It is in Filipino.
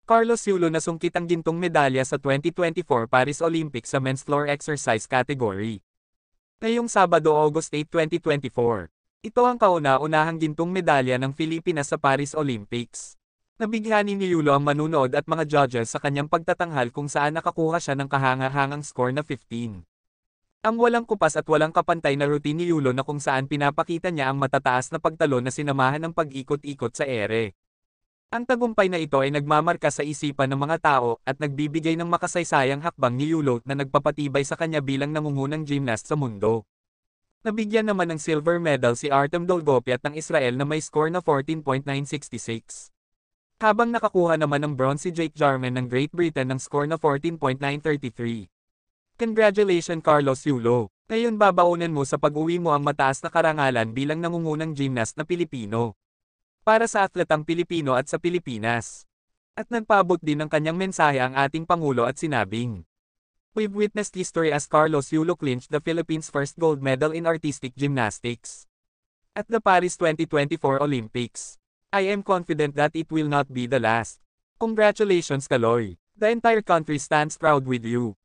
Carlos Yulo nasungkit ang gintong medalya sa 2024 Paris Olympics sa men's floor exercise category. Ngayong Sabado, August 8, 2024. Ito ang kauna-unahang gintong medalya ng Pilipinas sa Paris Olympics. Nabighani ni Yulo ang manunood at mga judges sa kanyang pagtatanghal kung saan nakakuha siya ng kahanga-hangang score na 15. Ang walang kupas at walang kapantay na routine ni Yulo na kung saan pinapakita niya ang matataas na pagtalon na sinamahan ng pag-ikot-ikot sa ere. Ang tagumpay na ito ay nagmamarka sa isipan ng mga tao at nagbibigay ng makasaysayang hakbang ni Yulo na nagpapatibay sa kanya bilang nangungunang gymnast sa mundo. Nabigyan naman ng silver medal si Artem Dolgopiat ng Israel na may score na 14.966. Habang nakakuha naman ng bronze si Jake Jarman ng Great Britain ng score na 14.933. Congratulations Carlos Yulo! Ngayon babaunan mo sa pag-uwi mo ang mataas na karangalan bilang nangungunang gymnast na Pilipino. Para sa atletang Pilipino at sa Pilipinas. At nagpaabot din ng kanyang mensahe ang ating Pangulo at sinabing, "We've witnessed history as Carlos Yulo clinched the Philippines' first gold medal in artistic gymnastics at the Paris 2024 Olympics. I am confident that it will not be the last. Congratulations Kaloy! The entire country stands proud with you."